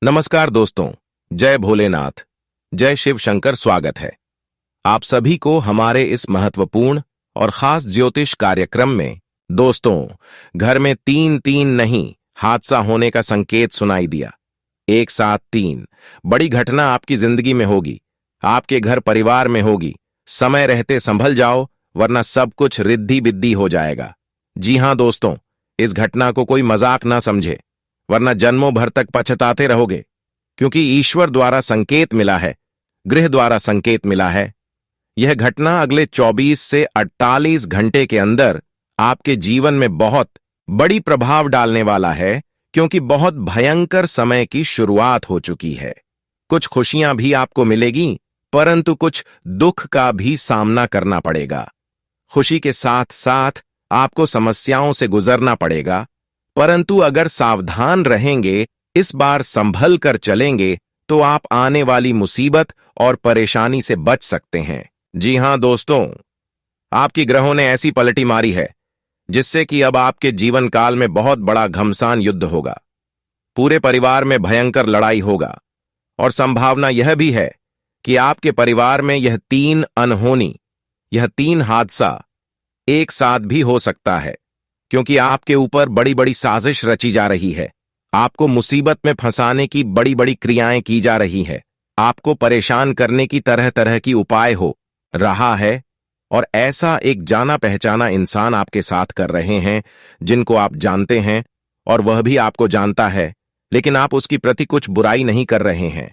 नमस्कार दोस्तों, जय भोलेनाथ, जय शिव शंकर। स्वागत है आप सभी को हमारे इस महत्वपूर्ण और खास ज्योतिष कार्यक्रम में। दोस्तों, घर में तीन तीन नहीं हादसा होने का संकेत सुनाई दिया। एक साथ तीन बड़ी घटना आपकी जिंदगी में होगी, आपके घर परिवार में होगी। समय रहते संभल जाओ, वरना सब कुछ रिद्धी बिद्दी हो जाएगा। जी हां दोस्तों, इस घटना को कोई मजाक ना समझे, वरना जन्मों भर तक पछताते रहोगे। क्योंकि ईश्वर द्वारा संकेत मिला है, गृह द्वारा संकेत मिला है। यह घटना अगले 24 से 48 घंटे के अंदर आपके जीवन में बहुत बड़ी प्रभाव डालने वाला है, क्योंकि बहुत भयंकर समय की शुरुआत हो चुकी है। कुछ खुशियां भी आपको मिलेगी, परंतु कुछ दुख का भी सामना करना पड़ेगा। खुशी के साथ साथ आपको समस्याओं से गुजरना पड़ेगा, परंतु अगर सावधान रहेंगे, इस बार संभल कर चलेंगे, तो आप आने वाली मुसीबत और परेशानी से बच सकते हैं। जी हां दोस्तों, आपकी ग्रहों ने ऐसी पलटी मारी है जिससे कि अब आपके जीवन काल में बहुत बड़ा घमसान युद्ध होगा। पूरे परिवार में भयंकर लड़ाई होगा और संभावना यह भी है कि आपके परिवार में यह तीन हादसा एक साथ भी हो सकता है, क्योंकि आपके ऊपर बड़ी बड़ी साजिश रची जा रही है। आपको मुसीबत में फंसाने की बड़ी बड़ी क्रियाएं की जा रही है। आपको परेशान करने की तरह तरह की उपाय हो रहा है, और ऐसा एक जाना पहचाना इंसान आपके साथ कर रहे हैं जिनको आप जानते हैं और वह भी आपको जानता है, लेकिन आप उसकी प्रति कुछ बुराई नहीं कर रहे हैं।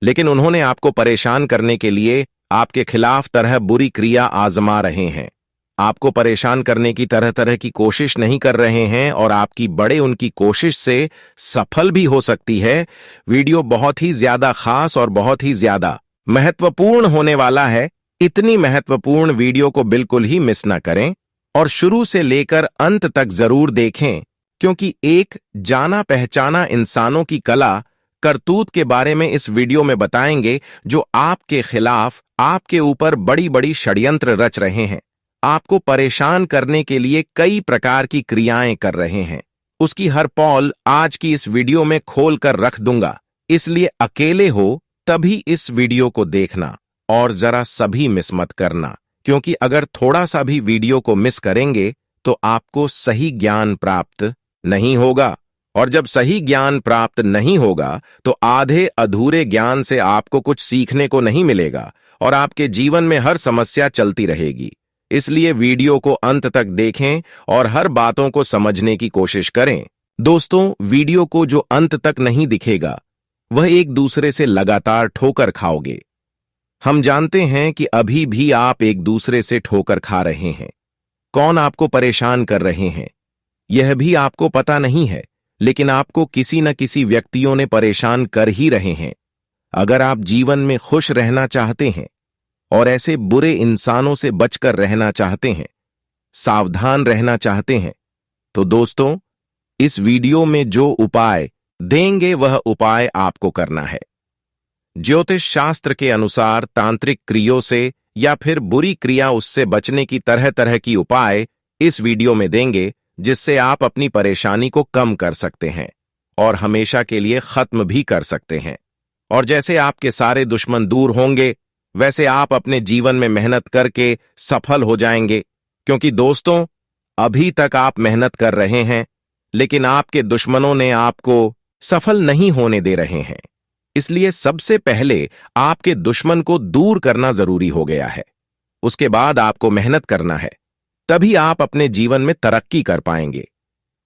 लेकिन उन्होंने आपको परेशान करने के लिए आपके खिलाफ तरह बुरी क्रिया आजमा रहे हैं। आपको परेशान करने की तरह तरह की कोशिश नहीं कर रहे हैं, और आपकी बड़े उनकी कोशिश से सफल भी हो सकती है। वीडियो बहुत ही ज्यादा खास और बहुत ही ज्यादा महत्वपूर्ण होने वाला है। इतनी महत्वपूर्ण वीडियो को बिल्कुल ही मिस ना करें और शुरू से लेकर अंत तक जरूर देखें, क्योंकि एक जाना पहचाना इंसानों की कला करतूत के बारे में इस वीडियो में बताएंगे, जो आपके खिलाफ आपके ऊपर बड़ी बड़ी षड्यंत्र रच रहे हैं, आपको परेशान करने के लिए कई प्रकार की क्रियाएं कर रहे हैं। उसकी हर पॉल आज की इस वीडियो में खोल कर रख दूंगा, इसलिए अकेले हो तभी इस वीडियो को देखना और जरा सभी मिस मत करना, क्योंकि अगर थोड़ा सा भी वीडियो को मिस करेंगे तो आपको सही ज्ञान प्राप्त नहीं होगा, और जब सही ज्ञान प्राप्त नहीं होगा तो आधे अधूरे ज्ञान से आपको कुछ सीखने को नहीं मिलेगा और आपके जीवन में हर समस्या चलती रहेगी। इसलिए वीडियो को अंत तक देखें और हर बातों को समझने की कोशिश करें। दोस्तों, वीडियो को जो अंत तक नहीं दिखेगा, वह एक दूसरे से लगातार ठोकर खाओगे। हम जानते हैं कि अभी भी आप एक दूसरे से ठोकर खा रहे हैं। कौन आपको परेशान कर रहे हैं, यह भी आपको पता नहीं है, लेकिन आपको किसी न किसी व्यक्तियों ने परेशान कर ही रहे हैं। अगर आप जीवन में खुश रहना चाहते हैं और ऐसे बुरे इंसानों से बचकर रहना चाहते हैं, सावधान रहना चाहते हैं, तो दोस्तों, इस वीडियो में जो उपाय देंगे वह उपाय आपको करना है। ज्योतिष शास्त्र के अनुसार तांत्रिक क्रियों से या फिर बुरी क्रिया उससे बचने की तरह तरह की उपाय इस वीडियो में देंगे, जिससे आप अपनी परेशानी को कम कर सकते हैं और हमेशा के लिए खत्म भी कर सकते हैं। और जैसे आपके सारे दुश्मन दूर होंगे, वैसे आप अपने जीवन में मेहनत करके सफल हो जाएंगे। क्योंकि दोस्तों, अभी तक आप मेहनत कर रहे हैं, लेकिन आपके दुश्मनों ने आपको सफल नहीं होने दे रहे हैं। इसलिए सबसे पहले आपके दुश्मन को दूर करना जरूरी हो गया है। उसके बाद आपको मेहनत करना है, तभी आप अपने जीवन में तरक्की कर पाएंगे।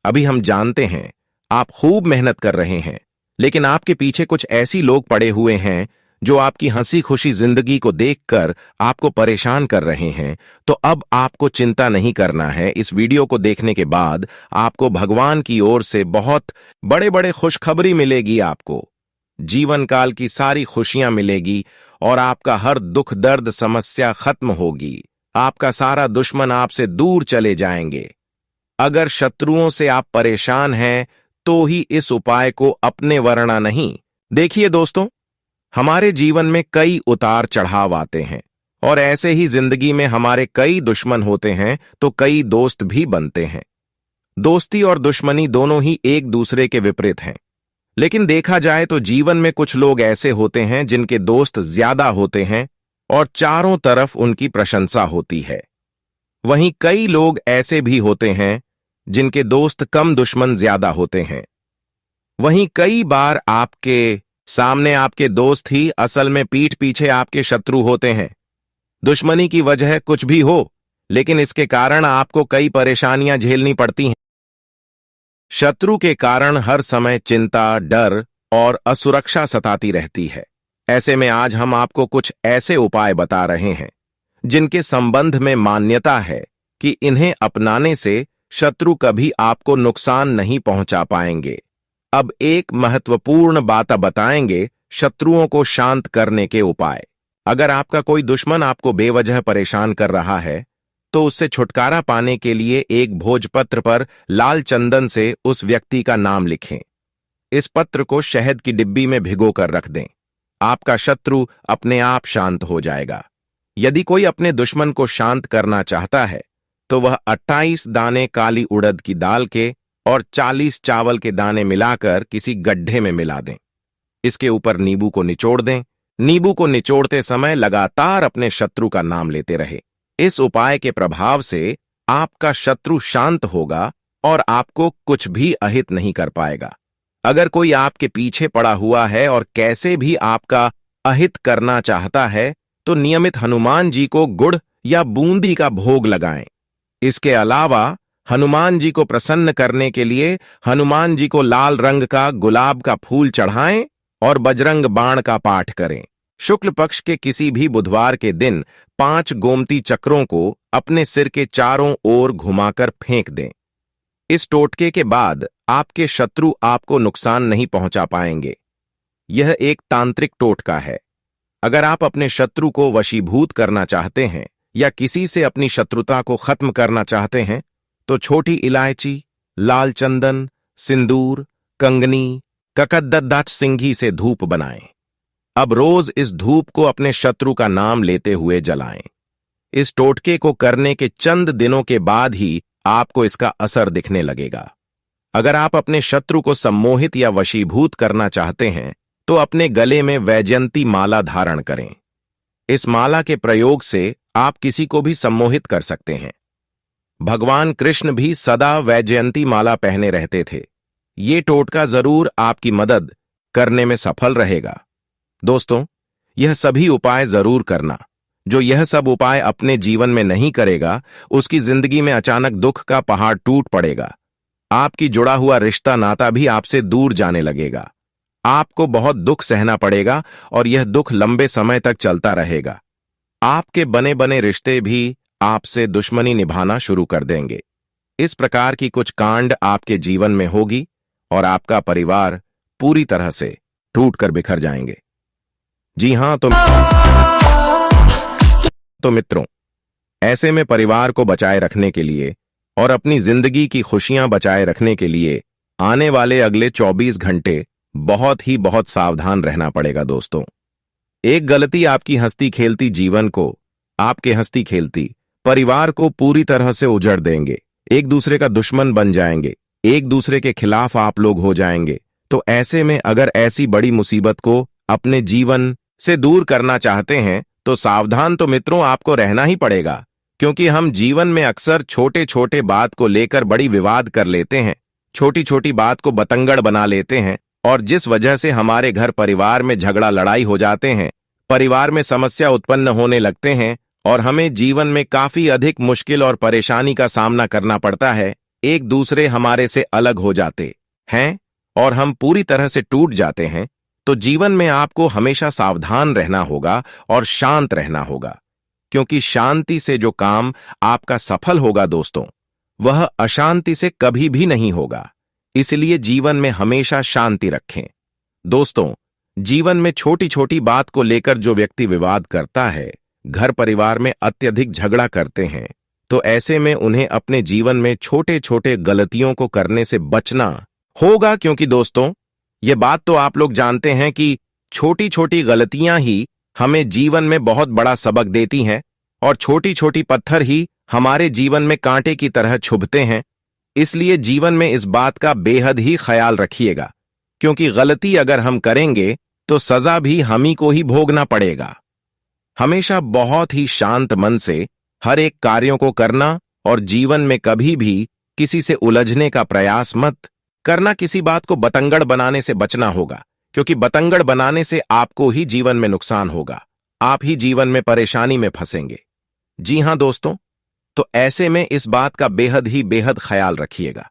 अभी हम जानते हैं आप खूब मेहनत कर रहे हैं, लेकिन आपके पीछे कुछ ऐसी लोग पड़े हुए हैं जो आपकी हंसी खुशी जिंदगी को देखकर आपको परेशान कर रहे हैं। तो अब आपको चिंता नहीं करना है। इस वीडियो को देखने के बाद आपको भगवान की ओर से बहुत बड़े बड़े खुशखबरी मिलेगी। आपको जीवन काल की सारी खुशियां मिलेगी और आपका हर दुख दर्द समस्या खत्म होगी। आपका सारा दुश्मन आपसे दूर चले जाएंगे। अगर शत्रुओं से आप परेशान हैं, तो ही इस उपाय को अपने वरना नहीं। देखिए दोस्तों, हमारे जीवन में कई उतार चढ़ाव आते हैं, और ऐसे ही जिंदगी में हमारे कई दुश्मन होते हैं तो कई दोस्त भी बनते हैं। दोस्ती और दुश्मनी दोनों ही एक दूसरे के विपरीत हैं, लेकिन देखा जाए तो जीवन में कुछ लोग ऐसे होते हैं जिनके दोस्त ज्यादा होते हैं और चारों तरफ उनकी प्रशंसा होती है। वहीं कई लोग ऐसे भी होते हैं जिनके दोस्त कम, दुश्मन ज्यादा होते हैं। वहीं कई बार आपके सामने आपके दोस्त ही असल में पीठ पीछे आपके शत्रु होते हैं। दुश्मनी की वजह कुछ भी हो, लेकिन इसके कारण आपको कई परेशानियां झेलनी पड़ती हैं। शत्रु के कारण हर समय चिंता, डर और असुरक्षा सताती रहती है। ऐसे में आज हम आपको कुछ ऐसे उपाय बता रहे हैं जिनके संबंध में मान्यता है कि इन्हें अपनाने से शत्रु कभी आपको नुकसान नहीं पहुंचा पाएंगे। अब एक महत्वपूर्ण बात बताएंगे, शत्रुओं को शांत करने के उपाय। अगर आपका कोई दुश्मन आपको बेवजह परेशान कर रहा है तो उससे छुटकारा पाने के लिए एक भोजपत्र पर लाल चंदन से उस व्यक्ति का नाम लिखें। इस पत्र को शहद की डिब्बी में भिगोकर रख दें। आपका शत्रु अपने आप शांत हो जाएगा। यदि कोई अपने दुश्मन को शांत करना चाहता है तो वह 28 दाने काली उड़द की दाल के और 40 चावल के दाने मिलाकर किसी गड्ढे में मिला दें। इसके ऊपर नींबू को निचोड़ दें। नींबू को निचोड़ते समय लगातार अपने शत्रु का नाम लेते रहे। इस उपाय के प्रभाव से आपका शत्रु शांत होगा और आपको कुछ भी अहित नहीं कर पाएगा। अगर कोई आपके पीछे पड़ा हुआ है और कैसे भी आपका अहित करना चाहता है तो नियमित हनुमान जी को गुड़ या बूंदी का भोग लगाएं। इसके अलावा हनुमान जी को प्रसन्न करने के लिए हनुमान जी को लाल रंग का गुलाब का फूल चढ़ाएं और बजरंग बाण का पाठ करें। शुक्ल पक्ष के किसी भी बुधवार के दिन 5 गोमती चक्रों को अपने सिर के चारों ओर घुमाकर फेंक दें। इस टोटके के बाद आपके शत्रु आपको नुकसान नहीं पहुंचा पाएंगे। यह एक तांत्रिक टोटका है। अगर आप अपने शत्रु को वशीभूत करना चाहते हैं या किसी से अपनी शत्रुता को खत्म करना चाहते हैं तो छोटी इलायची, लाल चंदन, सिंदूर, कंगनी, ककद्ददाच सिंघी से धूप बनाएं। अब रोज इस धूप को अपने शत्रु का नाम लेते हुए जलाएं। इस टोटके को करने के चंद दिनों के बाद ही आपको इसका असर दिखने लगेगा। अगर आप अपने शत्रु को सम्मोहित या वशीभूत करना चाहते हैं तो अपने गले में वैजयंती माला धारण करें। इस माला के प्रयोग से आप किसी को भी सम्मोहित कर सकते हैं। भगवान कृष्ण भी सदा वैजयंती माला पहने रहते थे। ये टोटका जरूर आपकी मदद करने में सफल रहेगा। दोस्तों, यह सभी उपाय जरूर करना। जो यह सब उपाय अपने जीवन में नहीं करेगा उसकी जिंदगी में अचानक दुख का पहाड़ टूट पड़ेगा। आपकी जुड़ा हुआ रिश्ता नाता भी आपसे दूर जाने लगेगा। आपको बहुत दुख सहना पड़ेगा और यह दुख लंबे समय तक चलता रहेगा। आपके बने बने रिश्ते भी आपसे दुश्मनी निभाना शुरू कर देंगे। इस प्रकार की कुछ कांड आपके जीवन में होगी और आपका परिवार पूरी तरह से टूटकर बिखर जाएंगे। जी हां, तो मित्रों, ऐसे में परिवार को बचाए रखने के लिए और अपनी जिंदगी की खुशियां बचाए रखने के लिए आने वाले अगले 24 घंटे बहुत सावधान रहना पड़ेगा। दोस्तों, एक गलती आपकी हंसती खेलती जीवन को, आपके हंसती खेलती परिवार को पूरी तरह से उजड़ देंगे। एक दूसरे का दुश्मन बन जाएंगे, एक दूसरे के खिलाफ आप लोग हो जाएंगे। तो ऐसे में अगर ऐसी बड़ी मुसीबत को अपने जीवन से दूर करना चाहते हैं तो सावधान तो मित्रों आपको रहना ही पड़ेगा, क्योंकि हम जीवन में अक्सर छोटे छोटे बात को लेकर बड़ी विवाद कर लेते हैं, छोटी छोटी बात को बतंगड़ बना लेते हैं और जिस वजह से हमारे घर परिवार में झगड़ा लड़ाई हो जाते हैं, परिवार में समस्या उत्पन्न होने लगते हैं और हमें जीवन में काफी अधिक मुश्किल और परेशानी का सामना करना पड़ता है। एक दूसरे हमारे से अलग हो जाते हैं और हम पूरी तरह से टूट जाते हैं। तो जीवन में आपको हमेशा सावधान रहना होगा और शांत रहना होगा, क्योंकि शांति से जो काम आपका सफल होगा दोस्तों, वह अशांति से कभी भी नहीं होगा। इसलिए जीवन में हमेशा शांति रखें। दोस्तों, जीवन में छोटी छोटी बात को लेकर जो व्यक्ति विवाद करता है, घर परिवार में अत्यधिक झगड़ा करते हैं, तो ऐसे में उन्हें अपने जीवन में छोटे छोटे गलतियों को करने से बचना होगा, क्योंकि दोस्तों, ये बात तो आप लोग जानते हैं कि छोटी छोटी गलतियां ही हमें जीवन में बहुत बड़ा सबक देती हैं और छोटी छोटी पत्थर ही हमारे जीवन में कांटे की तरह छुभते हैं। इसलिए जीवन में इस बात का बेहद ही ख्याल रखिएगा क्योंकि गलती अगर हम करेंगे तो सजा भी हम ही को ही भोगना पड़ेगा। हमेशा बहुत ही शांत मन से हर एक कार्यों को करना और जीवन में कभी भी किसी से उलझने का प्रयास मत करना। किसी बात को बतंगड़ बनाने से बचना होगा, क्योंकि बतंगड़ बनाने से आपको ही जीवन में नुकसान होगा, आप ही जीवन में परेशानी में फंसेंगे। जी हां दोस्तों, तो ऐसे में इस बात का बेहद ही बेहद ख्याल रखिएगा।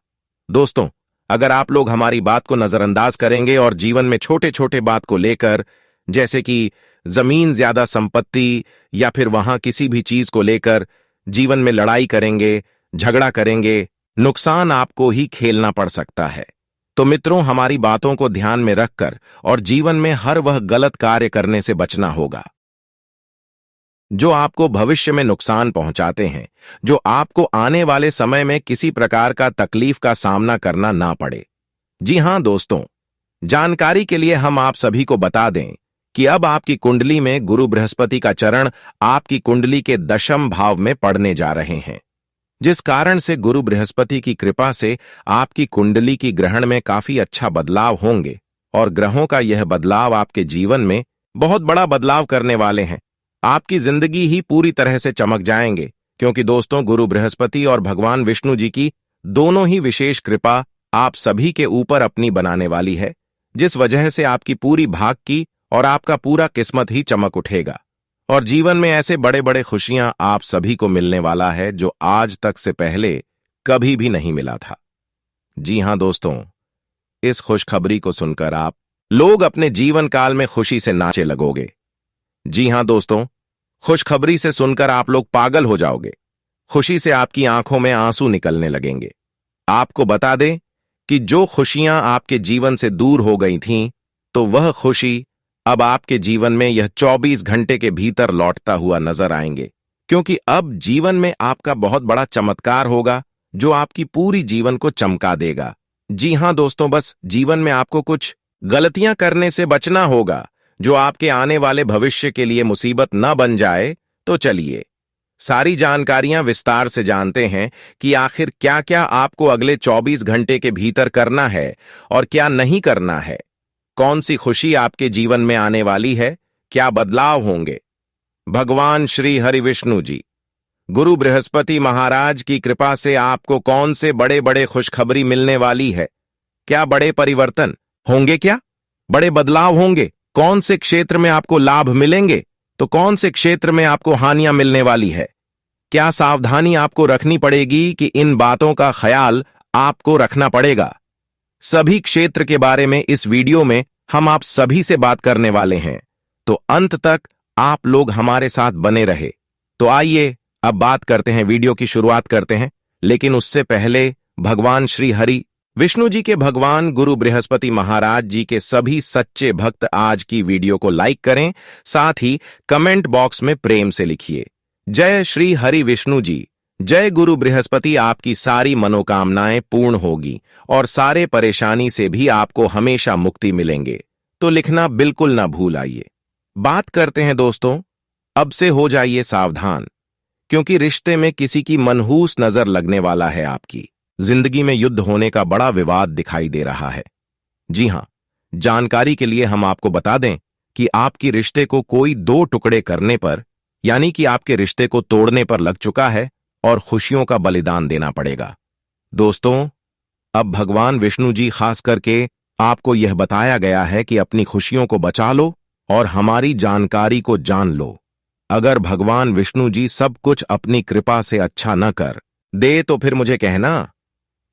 दोस्तों, अगर आप लोग हमारी बात को नजरअंदाज करेंगे और जीवन में छोटे छोटे बात को लेकर, जैसे कि जमीन ज्यादा संपत्ति या फिर वहां किसी भी चीज को लेकर जीवन में लड़ाई करेंगे, झगड़ा करेंगे, नुकसान आपको ही खेलना पड़ सकता है। तो मित्रों, हमारी बातों को ध्यान में रखकर और जीवन में हर वह गलत कार्य करने से बचना होगा जो आपको भविष्य में नुकसान पहुंचाते हैं, जो आपको आने वाले समय में किसी प्रकार का तकलीफ का सामना करना ना पड़े। जी हां दोस्तों, जानकारी के लिए हम आप सभी को बता दें कि अब आपकी कुंडली में गुरु बृहस्पति का चरण आपकी कुंडली के दशम भाव में पड़ने जा रहे हैं, जिस कारण से गुरु बृहस्पति की कृपा से आपकी कुंडली की ग्रहण में काफी अच्छा बदलाव होंगे और ग्रहों का यह बदलाव आपके जीवन में बहुत बड़ा बदलाव करने वाले हैं। आपकी जिंदगी ही पूरी तरह से चमक जाएंगे, क्योंकि दोस्तों गुरु बृहस्पति और भगवान विष्णु जी की दोनों ही विशेष कृपा आप सभी के ऊपर अपनी बनाने वाली है, जिस वजह से आपकी पूरी भाग की और आपका पूरा किस्मत ही चमक उठेगा और जीवन में ऐसे बड़े बड़े खुशियां आप सभी को मिलने वाला है जो आज तक से पहले कभी भी नहीं मिला था। जी हां दोस्तों, इस खुशखबरी को सुनकर आप लोग अपने जीवन काल में खुशी से नाचे लगोगे। जी हां दोस्तों, खुशखबरी से सुनकर आप लोग पागल हो जाओगे। खुशी से आपकी आंखों में आंसू निकलने लगेंगे। आपको बता दें कि जो खुशियां आपके जीवन से दूर हो गई थीं, तो वह खुशी अब आपके जीवन में यह 24 घंटे के भीतर लौटता हुआ नजर आएंगे, क्योंकि अब जीवन में आपका बहुत बड़ा चमत्कार होगा जो आपकी पूरी जीवन को चमका देगा। जी हां दोस्तों, बस जीवन में आपको कुछ गलतियां करने से बचना होगा जो आपके आने वाले भविष्य के लिए मुसीबत न बन जाए। तो चलिए सारी जानकारियां विस्तार से जानते हैं कि आखिर क्या क्या आपको अगले 24 घंटे के भीतर करना है और क्या नहीं करना है। कौन सी खुशी आपके जीवन में आने वाली है, क्या बदलाव होंगे। भगवान श्री हरि विष्णु जी, गुरु बृहस्पति महाराज की कृपा से आपको कौन से बड़े बड़े खुशखबरी मिलने वाली है, क्या बड़े परिवर्तन होंगे, क्या बड़े बदलाव होंगे, कौन से क्षेत्र में आपको लाभ मिलेंगे तो कौन से क्षेत्र में आपको हानियां मिलने वाली है, क्या सावधानी आपको रखनी पड़ेगी कि इन बातों का ख्याल आपको रखना पड़ेगा। सभी क्षेत्र के बारे में इस वीडियो में हम आप सभी से बात करने वाले हैं, तो अंत तक आप लोग हमारे साथ बने रहे। तो आइए अब बात करते हैं, वीडियो की शुरुआत करते हैं। लेकिन उससे पहले भगवान श्री हरि विष्णु जी के भगवान गुरु बृहस्पति महाराज जी के सभी सच्चे भक्त आज की वीडियो को लाइक करें, साथ ही कमेंट बॉक्स में प्रेम से लिखिए, जय श्री हरि विष्णु जी, जय गुरु बृहस्पति। आपकी सारी मनोकामनाएं पूर्ण होगी और सारे परेशानी से भी आपको हमेशा मुक्ति मिलेंगे। तो लिखना बिल्कुल ना भूल आइए। बात करते हैं दोस्तों, अब से हो जाइए सावधान, क्योंकि रिश्ते में किसी की मनहूस नजर लगने वाला है। आपकी जिंदगी में युद्ध होने का बड़ा विवाद दिखाई दे रहा है। जी हां, जानकारी के लिए हम आपको बता दें कि आपकी रिश्ते को कोई 2 टुकड़े करने पर, यानी कि आपके रिश्ते को तोड़ने पर लग चुका है और खुशियों का बलिदान देना पड़ेगा। दोस्तों, अब भगवान विष्णु जी खास करके आपको यह बताया गया है कि अपनी खुशियों को बचा लो और हमारी जानकारी को जान लो। अगर भगवान विष्णु जी सब कुछ अपनी कृपा से अच्छा न कर दे तो फिर मुझे कहना।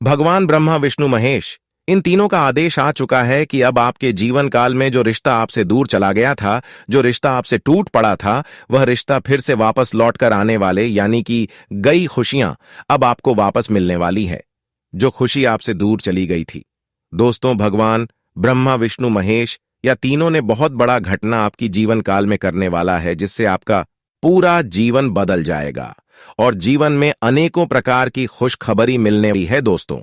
भगवान ब्रह्मा विष्णु महेश, इन तीनों का आदेश आ चुका है कि अब आपके जीवन काल में जो रिश्ता आपसे दूर चला गया था, जो रिश्ता आपसे टूट पड़ा था, वह रिश्ता फिर से वापस लौट कर आने वाले, यानी कि गई खुशियां अब आपको वापस मिलने वाली है, जो खुशी आपसे दूर चली गई थी। दोस्तों, भगवान ब्रह्मा विष्णु महेश या तीनों ने बहुत बड़ा घटना आपकी जीवन काल में करने वाला है, जिससे आपका पूरा जीवन बदल जाएगा और जीवन में अनेकों प्रकार की खुशखबरी मिलने वाली है। दोस्तों,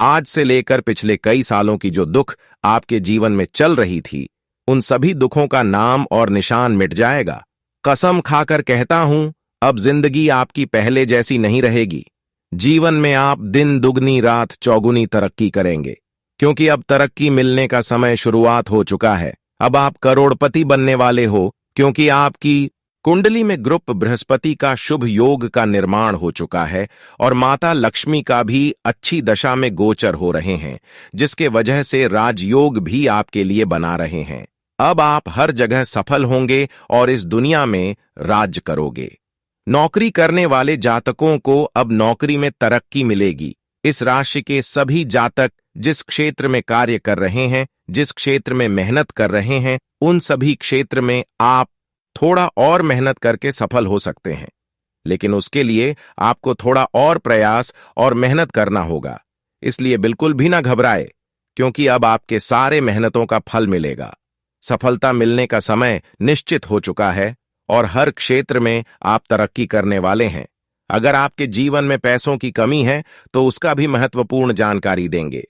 आज से लेकर पिछले कई सालों की जो दुख आपके जीवन में चल रही थी, उन सभी दुखों का नाम और निशान मिट जाएगा। कसम खाकर कहता हूं, अब जिंदगी आपकी पहले जैसी नहीं रहेगी। जीवन में आप दिन दुगनी रात चौगुनी तरक्की करेंगे। क्योंकि अब तरक्की मिलने का समय शुरुआत हो चुका है। अब आप करोड़पति बनने वाले हो, क्योंकि आपकी कुंडली में ग्रुप बृहस्पति का शुभ योग का निर्माण हो चुका है और माता लक्ष्मी का भी अच्छी दशा में गोचर हो रहे हैं, जिसके वजह से राजयोग भी आपके लिए बना रहे हैं। अब आप हर जगह सफल होंगे और इस दुनिया में राज करोगे। नौकरी करने वाले जातकों को अब नौकरी में तरक्की मिलेगी। इस राशि के सभी जातक जिस क्षेत्र में कार्य कर रहे हैं, जिस क्षेत्र में मेहनत कर रहे हैं, उन सभी क्षेत्र में आप थोड़ा और मेहनत करके सफल हो सकते हैं, लेकिन उसके लिए आपको थोड़ा और प्रयास और मेहनत करना होगा। इसलिए बिल्कुल भी ना घबराए, क्योंकि अब आपके सारे मेहनतों का फल मिलेगा। सफलता मिलने का समय निश्चित हो चुका है और हर क्षेत्र में आप तरक्की करने वाले हैं। अगर आपके जीवन में पैसों की कमी है तो उसका भी महत्वपूर्ण जानकारी देंगे।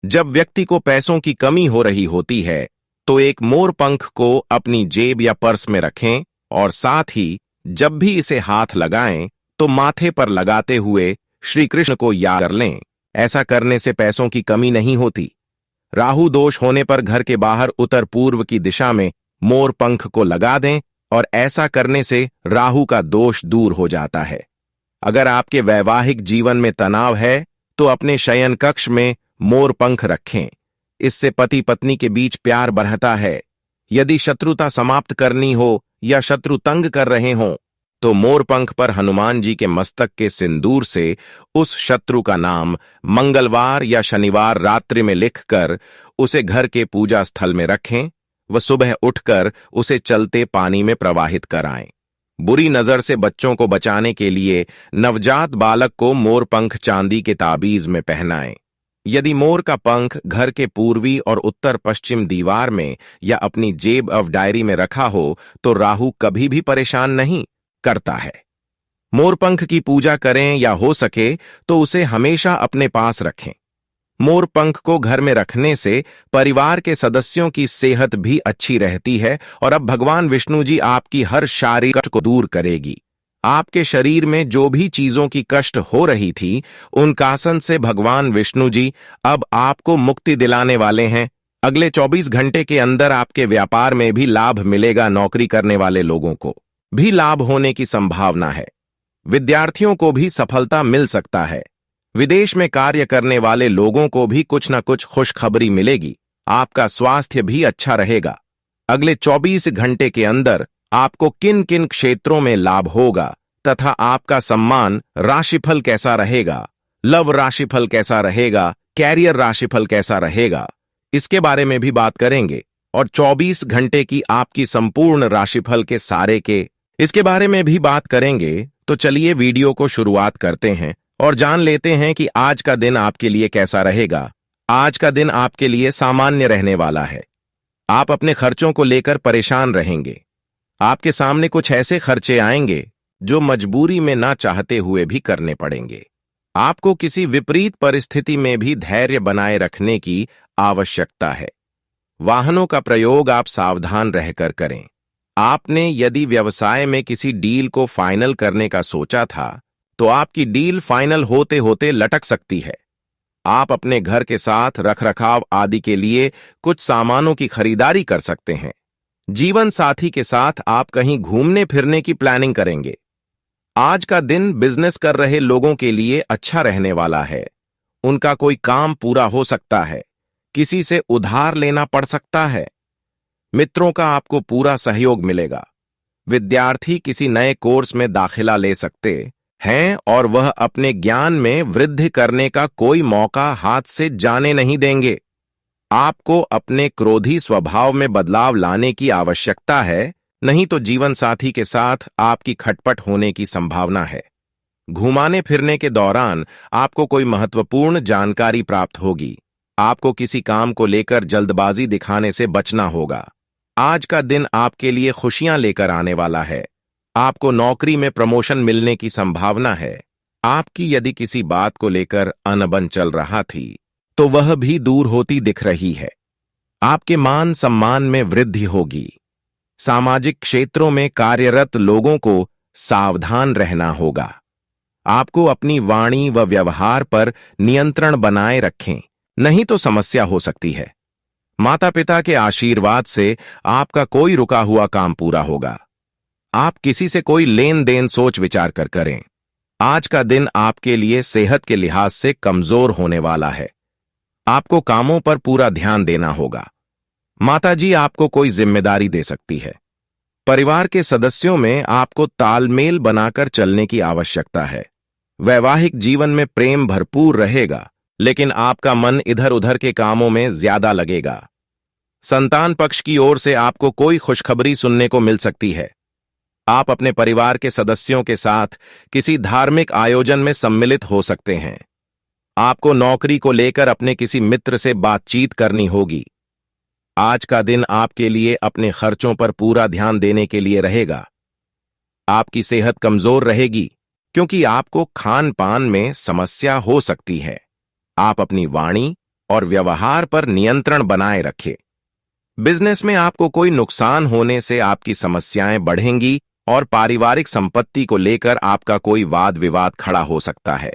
जब व्यक्ति को पैसों की कमी हो रही होती है तो एक मोर पंख को अपनी जेब या पर्स में रखें और साथ ही जब भी इसे हाथ लगाएं तो माथे पर लगाते हुए श्री कृष्ण को याद कर लें। ऐसा करने से पैसों की कमी नहीं होती। राहु दोष होने पर घर के बाहर उत्तर पूर्व की दिशा में मोर पंख को लगा दें और ऐसा करने से राहु का दोष दूर हो जाता है। अगर आपके वैवाहिक जीवन में तनाव है तो अपने शयन कक्ष में मोर पंख रखें। इससे पति पत्नी के बीच प्यार बढ़ता है। यदि शत्रुता समाप्त करनी हो या शत्रु तंग कर रहे हों तो मोर पंख पर हनुमान जी के मस्तक के सिंदूर से उस शत्रु का नाम मंगलवार या शनिवार रात्रि में लिखकर उसे घर के पूजा स्थल में रखें व सुबह उठकर उसे चलते पानी में प्रवाहित कराएं। बुरी नजर से बच्चों को बचाने के लिए नवजात बालक को मोर पंख चांदी के ताबीज में पहनाएं। यदि मोर का पंख घर के पूर्वी और उत्तर पश्चिम दीवार में या अपनी जेब ऑफ डायरी में रखा हो तो राहु कभी भी परेशान नहीं करता है। मोरपंख की पूजा करें या हो सके तो उसे हमेशा अपने पास रखें। मोरपंख को घर में रखने से परिवार के सदस्यों की सेहत भी अच्छी रहती है और अब भगवान विष्णु जी आपकी हर शारीरिक कष्ट को दूर करेगी। आपके शरीर में जो भी चीजों की कष्ट हो रही थी उन कासन से भगवान विष्णु जी अब आपको मुक्ति दिलाने वाले हैं। अगले 24 घंटे के अंदर आपके व्यापार में भी लाभ मिलेगा। नौकरी करने वाले लोगों को भी लाभ होने की संभावना है। विद्यार्थियों को भी सफलता मिल सकता है। विदेश में कार्य करने वाले लोगों को भी कुछ न कुछ खुशखबरी मिलेगी। आपका स्वास्थ्य भी अच्छा रहेगा। अगले 24 घंटे के अंदर आपको किन किन क्षेत्रों में लाभ होगा तथा आपका सम्मान राशिफल कैसा रहेगा, लव राशिफल कैसा रहेगा, कैरियर राशिफल कैसा रहेगा, इसके बारे में भी बात करेंगे। और 24 घंटे की आपकी संपूर्ण राशिफल के सारे के इसके बारे में भी बात करेंगे। तो चलिए वीडियो को शुरुआत करते हैं और जान लेते हैं कि आज का दिन आपके लिए कैसा रहेगा। आज का दिन आपके लिए सामान्य रहने वाला है। आप अपने खर्चों को लेकर परेशान रहेंगे। आपके सामने कुछ ऐसे खर्चे आएंगे जो मजबूरी में ना चाहते हुए भी करने पड़ेंगे। आपको किसी विपरीत परिस्थिति में भी धैर्य बनाए रखने की आवश्यकता है। वाहनों का प्रयोग आप सावधान रहकर करें। आपने यदि व्यवसाय में किसी डील को फाइनल करने का सोचा था तो आपकी डील फाइनल होते होते लटक सकती है। आप अपने घर के साथ रखरखाव आदि के लिए कुछ सामानों की खरीदारी कर सकते हैं। जीवन साथी के साथ आप कहीं घूमने फिरने की प्लानिंग करेंगे। आज का दिन बिजनेस कर रहे लोगों के लिए अच्छा रहने वाला है। उनका कोई काम पूरा हो सकता है। किसी से उधार लेना पड़ सकता है। मित्रों का आपको पूरा सहयोग मिलेगा। विद्यार्थी किसी नए कोर्स में दाखिला ले सकते हैं और वह अपने ज्ञान में वृद्धि करने का कोई मौका हाथ से जाने नहीं देंगे। आपको अपने क्रोधी स्वभाव में बदलाव लाने की आवश्यकता है, नहीं तो जीवन साथी के साथ आपकी खटपट होने की संभावना है। घुमाने फिरने के दौरान आपको कोई महत्वपूर्ण जानकारी प्राप्त होगी। आपको किसी काम को लेकर जल्दबाजी दिखाने से बचना होगा। आज का दिन आपके लिए खुशियां लेकर आने वाला है। आपको नौकरी में प्रमोशन मिलने की संभावना है। आपकी यदि किसी बात को लेकर अनबन चल रहा थी तो वह भी दूर होती दिख रही है। आपके मान सम्मान में वृद्धि होगी। सामाजिक क्षेत्रों में कार्यरत लोगों को सावधान रहना होगा। आपको अपनी वाणी व व्यवहार पर नियंत्रण बनाए रखें। नहीं तो समस्या हो सकती है। माता पिता के आशीर्वाद से आपका कोई रुका हुआ काम पूरा होगा। आप किसी से कोई लेन देन सोच विचार कर करें। आज का दिन आपके लिए सेहत के लिहाज से कमजोर होने वाला है। आपको कामों पर पूरा ध्यान देना होगा। माताजी आपको कोई जिम्मेदारी दे सकती है। परिवार के सदस्यों में आपको तालमेल बनाकर चलने की आवश्यकता है। वैवाहिक जीवन में प्रेम भरपूर रहेगा, लेकिन आपका मन इधर उधर के कामों में ज्यादा लगेगा। संतान पक्ष की ओर से आपको कोई खुशखबरी सुनने को मिल सकती है। आप अपने परिवार के सदस्यों के साथ किसी धार्मिक आयोजन में सम्मिलित हो सकते हैं। आपको नौकरी को लेकर अपने किसी मित्र से बातचीत करनी होगी। आज का दिन आपके लिए अपने खर्चों पर पूरा ध्यान देने के लिए रहेगा। आपकी सेहत कमजोर रहेगी क्योंकि आपको खान पान में समस्या हो सकती है। आप अपनी वाणी और व्यवहार पर नियंत्रण बनाए रखें। बिजनेस में आपको कोई नुकसान होने से आपकी समस्याएं बढ़ेंगी और पारिवारिक संपत्ति को लेकर आपका कोई वाद विवाद खड़ा हो सकता है।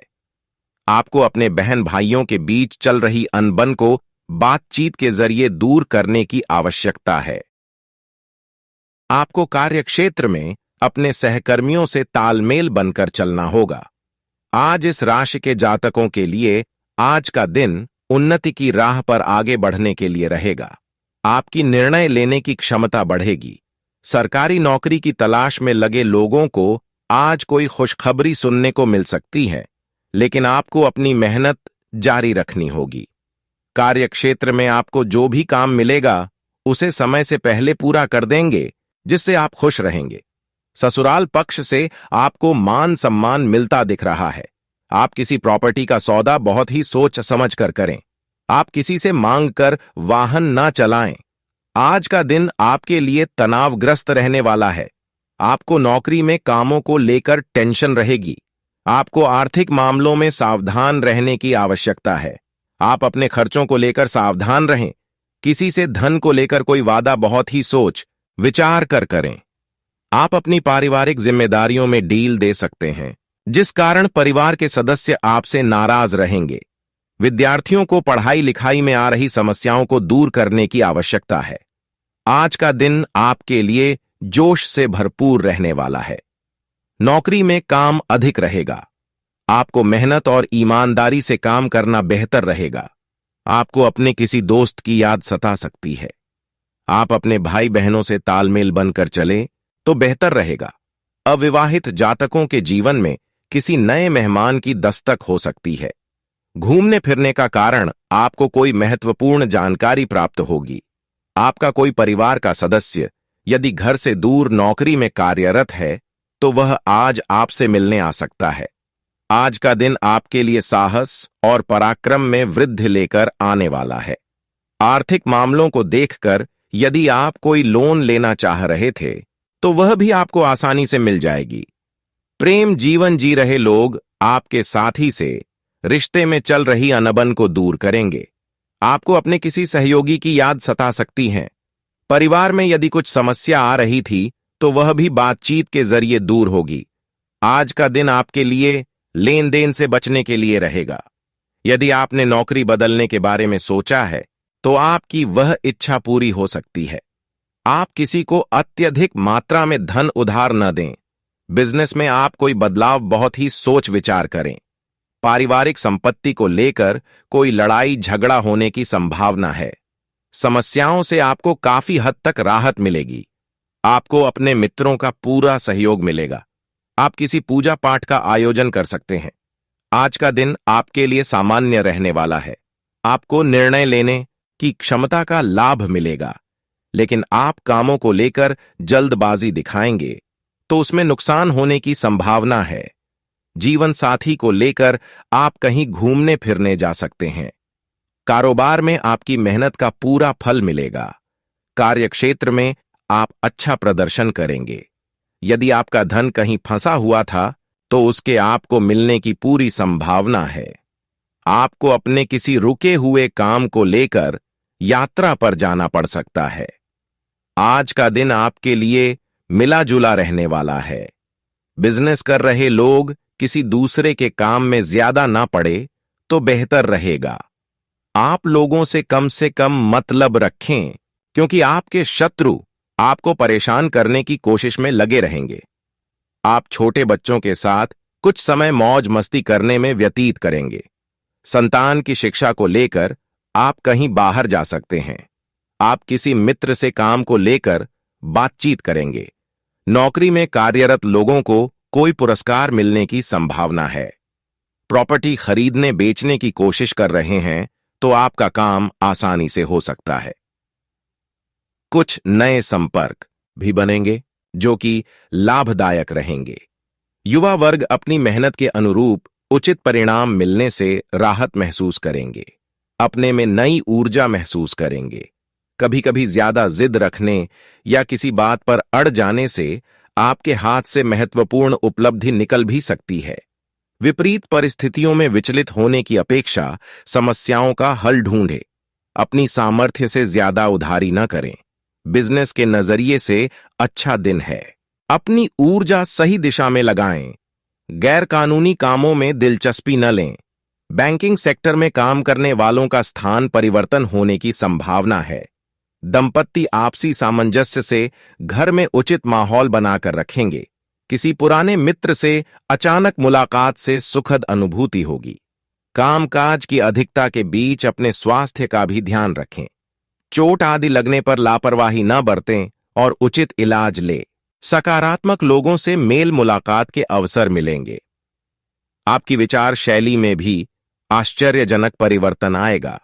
आपको अपने बहन भाइयों के बीच चल रही अनबन को बातचीत के जरिए दूर करने की आवश्यकता है। आपको कार्यक्षेत्र में अपने सहकर्मियों से तालमेल बनकर चलना होगा। आज इस राशि के जातकों के लिए आज का दिन उन्नति की राह पर आगे बढ़ने के लिए रहेगा। आपकी निर्णय लेने की क्षमता बढ़ेगी। सरकारी नौकरी की तलाश में लगे लोगों को आज कोई खुशखबरी सुनने को मिल सकती है, लेकिन आपको अपनी मेहनत जारी रखनी होगी। कार्यक्षेत्र में आपको जो भी काम मिलेगा उसे समय से पहले पूरा कर देंगे, जिससे आप खुश रहेंगे। ससुराल पक्ष से आपको मान सम्मान मिलता दिख रहा है। आप किसी प्रॉपर्टी का सौदा बहुत ही सोच समझ कर करें। आप किसी से मांग कर वाहन ना चलाएं। आज का दिन आपके लिए तनावग्रस्त रहने वाला है। आपको नौकरी में कामों को लेकर टेंशन रहेगी। आपको आर्थिक मामलों में सावधान रहने की आवश्यकता है। आप अपने खर्चों को लेकर सावधान रहें। किसी से धन को लेकर कोई वादा बहुत ही सोच विचार कर करें। आप अपनी पारिवारिक जिम्मेदारियों में डील दे सकते हैं, जिस कारण परिवार के सदस्य आपसे नाराज रहेंगे। विद्यार्थियों को पढ़ाई लिखाई में आ रही समस्याओं को दूर करने की आवश्यकता है। आज का दिन आपके लिए जोश से भरपूर रहने वाला है। नौकरी में काम अधिक रहेगा। आपको मेहनत और ईमानदारी से काम करना बेहतर रहेगा। आपको अपने किसी दोस्त की याद सता सकती है। आप अपने भाई बहनों से तालमेल बनकर चले तो बेहतर रहेगा। अविवाहित जातकों के जीवन में किसी नए मेहमान की दस्तक हो सकती है। घूमने फिरने का कारण आपको कोई महत्वपूर्ण जानकारी प्राप्त होगी। आपका कोई परिवार का सदस्य यदि घर से दूर नौकरी में कार्यरत है तो वह आज आपसे मिलने आ सकता है। आज का दिन आपके लिए साहस और पराक्रम में वृद्धि लेकर आने वाला है। आर्थिक मामलों को देखकर यदि आप कोई लोन लेना चाह रहे थे तो वह भी आपको आसानी से मिल जाएगी। प्रेम जीवन जी रहे लोग आपके साथी से रिश्ते में चल रही अनबन को दूर करेंगे। आपको अपने किसी सहयोगी की याद सता सकती है। परिवार में यदि कुछ समस्या आ रही थी तो वह भी बातचीत के जरिए दूर होगी। आज का दिन आपके लिए लेन देन से बचने के लिए रहेगा। यदि आपने नौकरी बदलने के बारे में सोचा है तो आपकी वह इच्छा पूरी हो सकती है। आप किसी को अत्यधिक मात्रा में धन उधार न दें। बिजनेस में आप कोई बदलाव बहुत ही सोच विचार करें। पारिवारिक संपत्ति को लेकर कोई लड़ाई झगड़ा होने की संभावना है। समस्याओं से आपको काफी हद तक राहत मिलेगी। आपको अपने मित्रों का पूरा सहयोग मिलेगा। आप किसी पूजा पाठ का आयोजन कर सकते हैं। आज का दिन आपके लिए सामान्य रहने वाला है। आपको निर्णय लेने की क्षमता का लाभ मिलेगा, लेकिन आप कामों को लेकर जल्दबाजी दिखाएंगे तो उसमें नुकसान होने की संभावना है। जीवन साथी को लेकर आप कहीं घूमने फिरने जा सकते हैं। कारोबार में आपकी मेहनत का पूरा फल मिलेगा। कार्यक्षेत्र में आप अच्छा प्रदर्शन करेंगे। यदि आपका धन कहीं फंसा हुआ था तो उसके आपको मिलने की पूरी संभावना है। आपको अपने किसी रुके हुए काम को लेकर यात्रा पर जाना पड़ सकता है। आज का दिन आपके लिए मिला जुला रहने वाला है। बिजनेस कर रहे लोग किसी दूसरे के काम में ज्यादा ना पड़े तो बेहतर रहेगा। आप लोगों से कम मतलब रखें, क्योंकि आपके शत्रु आपको परेशान करने की कोशिश में लगे रहेंगे। आप छोटे बच्चों के साथ कुछ समय मौज मस्ती करने में व्यतीत करेंगे। संतान की शिक्षा को लेकर आप कहीं बाहर जा सकते हैं। आप किसी मित्र से काम को लेकर बातचीत करेंगे। नौकरी में कार्यरत लोगों को कोई पुरस्कार मिलने की संभावना है। प्रॉपर्टी खरीदने बेचने की कोशिश कर रहे हैं तो आपका काम आसानी से हो सकता है। कुछ नए संपर्क भी बनेंगे जो कि लाभदायक रहेंगे। युवा वर्ग अपनी मेहनत के अनुरूप उचित परिणाम मिलने से राहत महसूस करेंगे। अपने में नई ऊर्जा महसूस करेंगे। कभी कभी ज्यादा जिद रखने या किसी बात पर अड़ जाने से आपके हाथ से महत्वपूर्ण उपलब्धि निकल भी सकती है। विपरीत परिस्थितियों में विचलित होने की अपेक्षा समस्याओं का हल ढूंढें। अपनी सामर्थ्य से ज्यादा उधारी न करें। बिजनेस के नजरिए से अच्छा दिन है। अपनी ऊर्जा सही दिशा में लगाएं। गैर कानूनी कामों में दिलचस्पी न लें। बैंकिंग सेक्टर में काम करने वालों का स्थान परिवर्तन होने की संभावना है। दंपत्ति आपसी सामंजस्य से घर में उचित माहौल बनाकर रखेंगे। किसी पुराने मित्र से अचानक मुलाकात से सुखद अनुभूति होगी। कामकाज की अधिकता के बीच अपने स्वास्थ्य का भी ध्यान रखें। चोट आदि लगने पर लापरवाही न बरतें और उचित इलाज लें। सकारात्मक लोगों से मेल मुलाकात के अवसर मिलेंगे। आपकी विचार शैली में भी आश्चर्यजनक परिवर्तन आएगा।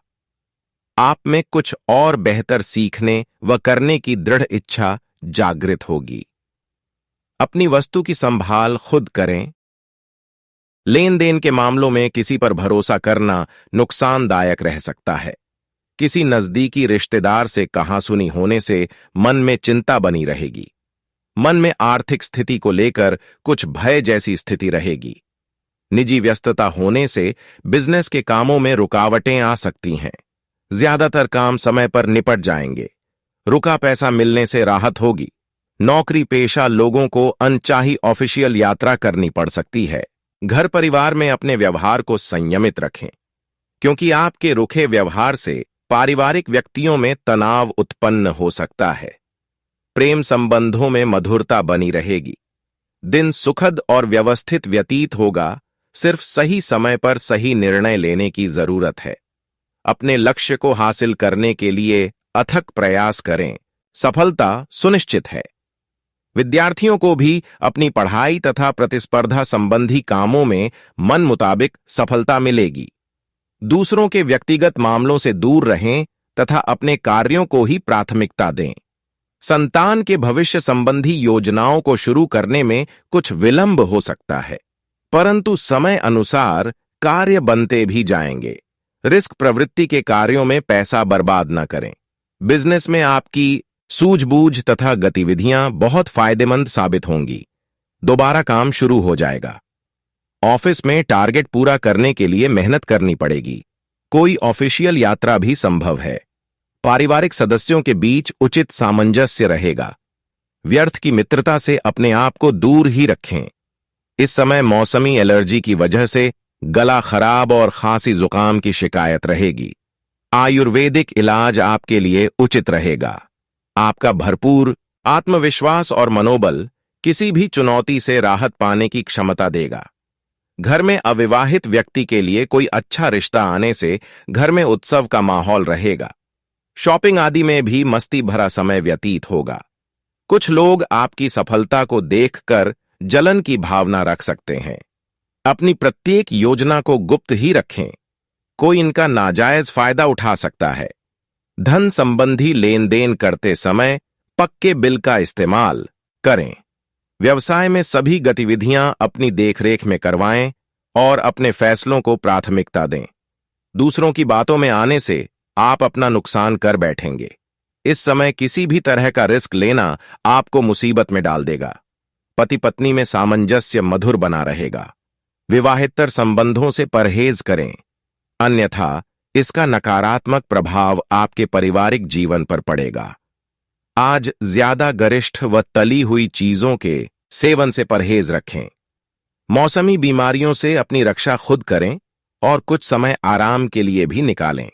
आप में कुछ और बेहतर सीखने व करने की दृढ़ इच्छा जागृत होगी। अपनी वस्तु की संभाल खुद करें। लेन देन के मामलों में किसी पर भरोसा करना नुकसानदायक रह सकता है। किसी नजदीकी रिश्तेदार से कहासुनी होने से मन में चिंता बनी रहेगी। मन में आर्थिक स्थिति को लेकर कुछ भय जैसी स्थिति रहेगी। निजी व्यस्तता होने से बिजनेस के कामों में रुकावटें आ सकती हैं। ज्यादातर काम समय पर निपट जाएंगे। रुका पैसा मिलने से राहत होगी। नौकरी पेशा लोगों को अनचाही ऑफिशियल यात्रा करनी पड़ सकती है। घर परिवार में अपने व्यवहार को संयमित रखें, क्योंकि आपके रुखे व्यवहार से पारिवारिक व्यक्तियों में तनाव उत्पन्न हो सकता है। प्रेम संबंधों में मधुरता बनी रहेगी। दिन सुखद और व्यवस्थित व्यतीत होगा। सिर्फ सही समय पर सही निर्णय लेने की जरूरत है। अपने लक्ष्य को हासिल करने के लिए अथक प्रयास करें। सफलता सुनिश्चित है। विद्यार्थियों को भी अपनी पढ़ाई तथा प्रतिस्पर्धा संबंधी कामों में मन मुताबिक सफलता मिलेगी। दूसरों के व्यक्तिगत मामलों से दूर रहें तथा अपने कार्यों को ही प्राथमिकता दें। संतान के भविष्य संबंधी योजनाओं को शुरू करने में कुछ विलंब हो सकता है, परंतु समय अनुसार कार्य बनते भी जाएंगे। रिस्क प्रवृत्ति के कार्यों में पैसा बर्बाद न करें। बिजनेस में आपकी सूझबूझ तथा गतिविधियां बहुत फायदेमंद साबित होंगी। दोबारा काम शुरू हो जाएगा। ऑफिस में टारगेट पूरा करने के लिए मेहनत करनी पड़ेगी। कोई ऑफिशियल यात्रा भी संभव है। पारिवारिक सदस्यों के बीच उचित सामंजस्य रहेगा। व्यर्थ की मित्रता से अपने आप को दूर ही रखें। इस समय मौसमी एलर्जी की वजह से गला खराब और खांसी जुकाम की शिकायत रहेगी। आयुर्वेदिक इलाज आपके लिए उचित रहेगा। आपका भरपूर आत्मविश्वास और मनोबल किसी भी चुनौती से राहत पाने की क्षमता देगा। घर में अविवाहित व्यक्ति के लिए कोई अच्छा रिश्ता आने से घर में उत्सव का माहौल रहेगा। शॉपिंग आदि में भी मस्ती भरा समय व्यतीत होगा। कुछ लोग आपकी सफलता को देखकर जलन की भावना रख सकते हैं। अपनी प्रत्येक योजना को गुप्त ही रखें। कोई इनका नाजायज फायदा उठा सकता है। धन संबंधी लेन देन करते समय पक्के बिल का इस्तेमाल करें। व्यवसाय में सभी गतिविधियां अपनी देखरेख में करवाएं और अपने फैसलों को प्राथमिकता दें। दूसरों की बातों में आने से आप अपना नुकसान कर बैठेंगे। इस समय किसी भी तरह का रिस्क लेना आपको मुसीबत में डाल देगा। पति पत्नी में सामंजस्य मधुर बना रहेगा। विवाहेतर संबंधों से परहेज करें, अन्यथा इसका नकारात्मक प्रभाव आपके पारिवारिक जीवन पर पड़ेगा। आज ज्यादा गरिष्ठ व तली हुई चीजों के सेवन से परहेज रखें। मौसमी बीमारियों से अपनी रक्षा खुद करें और कुछ समय आराम के लिए भी निकालें।